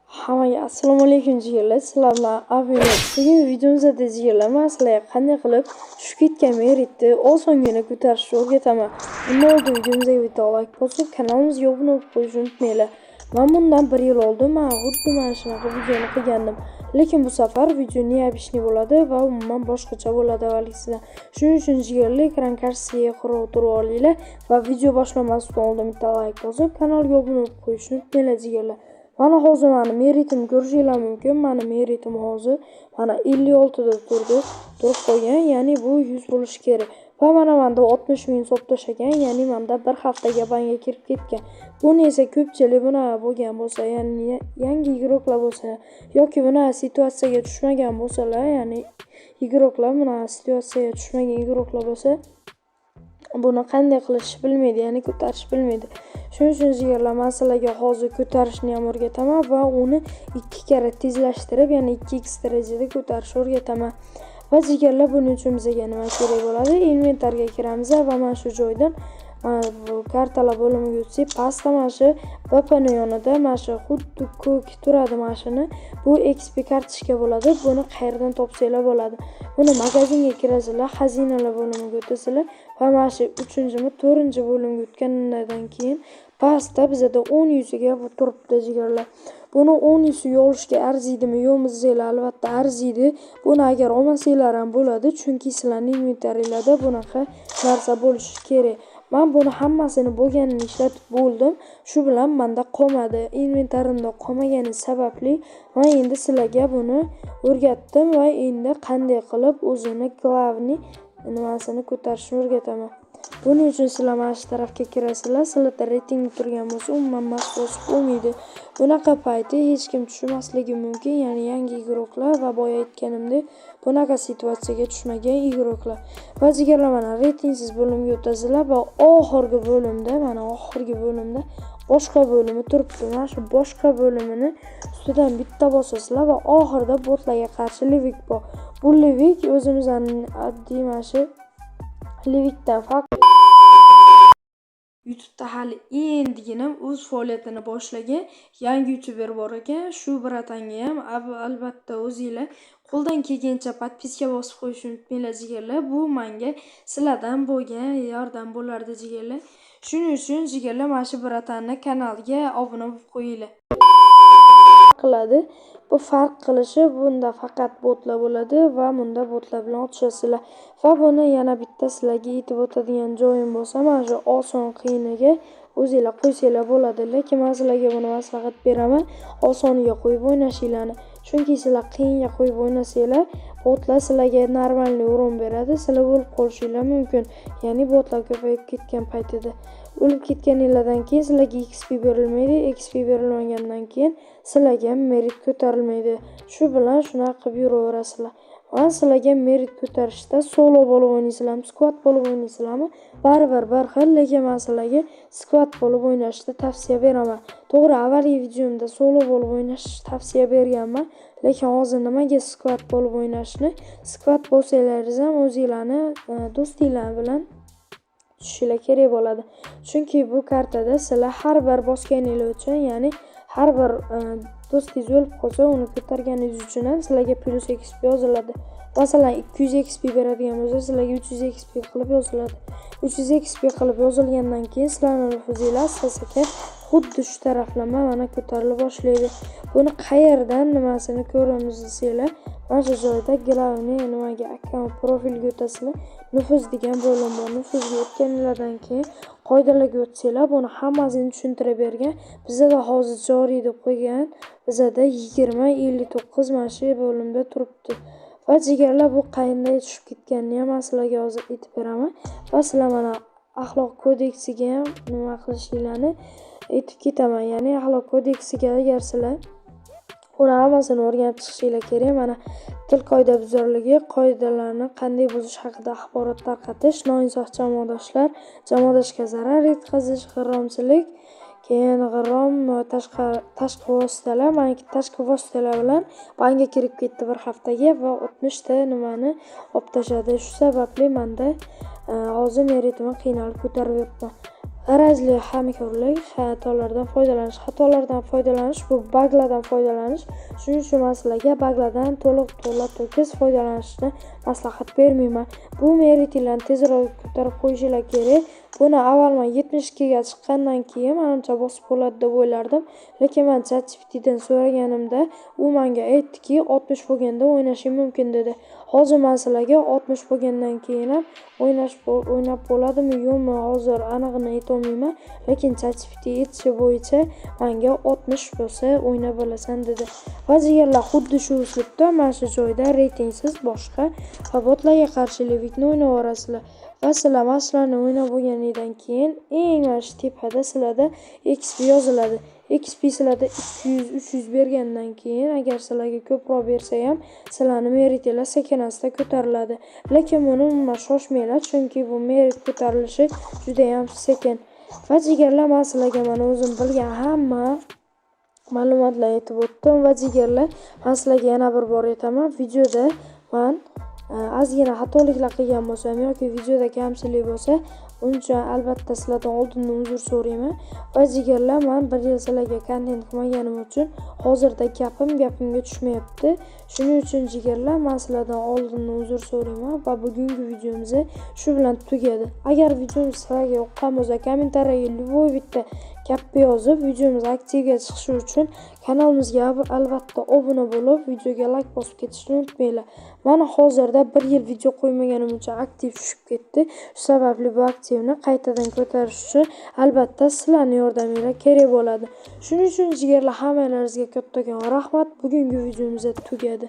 Hammaga assalomu alaykum jigarlar. Sizlar bilan Avino. Bugun videomizda jigarlar men sizlarga qanday qilib tushib ketgan meritni osongina ko'tarishni o'rgataman. Undan oldin videomizga bitta like bosib, kanalimizga obuna bo'lib qo'yishni unutmanglar. Men bundan 1 yil oldin xuddi mana shunaqa videoni qilgandim. Lekin bu safar video neobishniy bo'ladi va umuman boshqacha bo'ladi avvalgisidan. Shuning uchun jigarlar ekran kartasiga qurib o'tirib olinglar va video boshlanmasdan oldin bitta like bosib, kanalga obuna bo'lib qo'yishni unutmanglar jigarlar. Mana hozir meni meritim ko'rishingiz mumkin. Meni meritim hozir mana 56 da turib qo'ygan, ya'ni bu 100 bo'lishi kerak. Va mana menda 60 ming hisob tashlagan, ya'ni menda bir haftaga banga kirib ketgan. Buni esa ko'pchilik buni bo'lgan bo'lsa, ya'ni yangi igroklar bo'lsa yoki buni situatsiyaga tushmagan bo'lsalar, ya'ni igroklar buni situatsiyaga tushmagan igroklar bo'lsa, buni qanday qilishni bilmaydi, ya'ni ko'tarishni bilmaydi. Shuning uchun jigarlar men sizlarga hozir ko'tarishni ham o'rgataman va uni 2 karra tezlashtirib, ya'ni 2x darajada ko'tarishni o'rgataman. Va jigarlar buning uchun bizga nima kerak bo'ladi? Inventarga kiramiz va mana shu joydan bu kartalar bo'limiga o'tsak, pastda mana shu VPN yonida mana shu xuddi ko'k turadi mashina. Bu XP kartochka bo'ladi. Buni qayerdan topsanglar bo'ladi? Buni magazinga kirasizlar, xazinalar bo'limiga o'tasizlar va mana shu 3-mi, 4-bo'limga o'tgandan keyin pastda bizda 10 yuziga turibdi jigarlar. Buni 10 yuziga olishga arziydimi, yo'qmi desanglar, albatta arziydi. Buni agar olmasanglar ham bo'ladi, chunki sizlarning inventaringlarda bunaqa narsa bo'lishi kerak. Men buni hammasini bo'lganini ishlatib bo'ldim. Shu bilan menda qolmadi. Inventarimda qolmagani sababli men endi sizlarga buni o'rgatdim va endi qanday qilib o'zini glavniy nimasini ko'tarishni o'rgataman. Buning uchun sizlar mana shu tarafga kirasizlar. Sizlarda reyting turgan bo'lsa, umuman mast bosib bo'lmaydi. Bunaqa payti hech kim tushmasligi mumkin, ya'ni yangi igroklar va boya aytganimdek, bunaqa situatsiyaga tushmagan igroklar. Va jigarlar mana reytingsiz bo'limga o'tasizlar va oxirgi bo'limda boshqa bo'limi turibdi. Mana shu boshqa bo'limini ustidan bitta bosasizlar va oxirida botlarga qarshi livik bor. Bu livik o'zimizning oddiy mana shu livikdan farq. YouTube'da hali endigina o'z faoliyatini boshlagan yangi YouTuber bor ekan. Shu bratanga ham albatta o'zingizlar qo'ldan kelgancha podpiska bosib qo'yishni unutmanglar jigarlar. Bu menga sizlardan bo'lgan yordam bo'lardi jigarlar. Shuning uchun jigarlar mana shu bratanni kanaliga obuna bo'lib qo'yinglar. Qiladi. Bu farq qilishi bunda faqat botlar bo'ladi va bunda botlar bilan otishasizlar. Va buni yana bitta sizlarga aytib o'tadigan joyim bo'lsa, mana shu oson qiyiniga o'zingizlar qo'ysanglar bo'ladi. Lekin men sizlarga buni maslahat beraman, osoniga qo'yib o'ynashinglarni. Chunki sizlar qiyinga qo'yib o'ynasanglar, botlar sizlarga normalniy o'rin beradi, sizlar o'lib qolishinglar mumkin. Ya'ni botlar ko'payib ketgan paytida o'lib ketganinglardan keyin sizlarga XP berilmaydi. XP berilmagandan keyin sizlarga merit ko'tarilmaydi. Shu bilan shunaqa qilib yuraverasizlar. Men sizlarga merit ko'tarishda solo bo'lib o'ynaysizlarmi, squad bo'lib o'ynaysizlarmi? Baribir bir xil, lekin men sizlarga squad bo'lib o'ynashni tavsiya beraman. To'g'ri, avvalgi videomda solo bo'lib o'ynashni tavsiya berganman, lekin hozir nimaga squad bo'lib o'ynashni? Squad bo'lsalaringiz ham o'zingizlarni do'stinglar bilan tushishinglar kerak bo'ladi. Chunki bu kartada sizlar har bir bosganinglar uchun, ya'ni har bir do'stingiz o'lib qolsa, uni ko'targaningiz uchun ham sizlarga plus XP yoziladi. Masalan, 200 XP beradigan bo'lsa, sizlarga 300 XP qilib yoziladi. 300 XP qilib yozilgandan keyin sizlarning nufuzinglar asta-sekin xuddi shu taraflama mana ko'tarilib boshlaydi. Buni qayerdan nimasini ko'ramiz desanglar, mana shu joyda glavniy nimaga akkaunt profilga o'tasizlar. Nufuz degan bo'lim bor. Nufuzga o'tganinglardan keyin qoidalarga o'tsanglar, buni hammasini tushuntirib bergan. Bizda hozir joriy deb qo'ygan, bizda 20-59 mana shu bo'limda turibdi. Va jigarlar bu qanday tushib ketganini ham sizlarga hozir aytib beraman. Va sizlar mana axloq kodeksiga ham nima qilishinglarni aytib ketaman. Ya'ni axloq kodeksiga agar sizlar uni hammasini o'rganib chiqishinglar kerak. Mana til qoidabuzarligi, qoidalarni qanday buzish haqida axborot tarqatish, noinsof jamoadashga zarar yetkazish, g'irromchilik, keyin g'irrom tashqi vositalar, meniki tashqi vositalar bilan banga kirib ketdi bir haftaga va 60 ta nimani olib tashladi. Shu sababli menda hozir meritimni qiynalib ko'tarib yuribman. G'arazli hamkorlik, xatolardan foydalanish, bu baglardan foydalanish. Shuning uchun masalaga baglardan to'liq foydalanishni maslahat bermayman. Bu meritillarni tezroq ko'tarib qo'yishlar kerak. Buni avvalman 72 ga chiqqandan keyin menimcha bosib bo'ladi deb o'ylardim. Lekin men ChatGPTdan so'raganimda, u menga aytdiki, 60 bo'lganda o'ynashim mumkin dedi. Hozir masalaga 60 bo'lgandan keyin ham o'ynab bo'ladimi yo'qmi, hozir aniqini aytolmayman. Lekin ChatGPT aytishi bo'yicha menga 60 bo'lsa o'ynab olasan dedi. Vaziyatlar xuddi shu uslubda, mana shu joyda reytingsiz boshqa va botlarga qarshi levikni o'ynab orasizlar. Va sizlar maslarni o'ynab bo'lgandan keyin eng mana shu tepada sizlarda XP yoziladi. XP sizlarda 200-300 bergandan keyin agar sizlarga ko'proq bersa ham sizlarning meritinglar sekin-asta ko'tariladi. Lekin buni umuman shoshmanglar, chunki bu merit ko'tarilishi juda ham sekin. Va jigarlar, men sizlarga mana o'zim bilgan hamma ma'lumotlarni aytib o'tdim. Va jigarlar, men sizlarga yana bir bor aytaman, videoda men ozgina xatoliklar qilgan bo'lsam yoki videoda kamchilik bo'lsa, uning uchun albatta sizlardan oldindan uzr so'rayman. Va jigarlar, men bir yil sizlarga kontent qilmaganim uchun hozirda gapimga tushmayapti. Shuning uchun jigarlar, men sizlardan oldindan uzr so'rayman va bugungi videomiz shu bilan tugadi. Agar videomiz sizlarga yoqqan bo'lsa, kommentariyaga любой bitta gapni yozib, videomiz aktivga chiqishi uchun kanalimizga albatta obuna bo'lib, videoga like bosib ketishni unutmanglar. Mana hozirda 1 yil video qo'ymaganim uchun aktiv tushib ketdi. Shu sababli bu aktivni qaytadan ko'tarish uchun albatta sizlarning yordaminglar kerak bo'ladi. Shuning uchun jigarlar, hammalaringizga kattakon rahmat. Bugungi videomiz tugadi.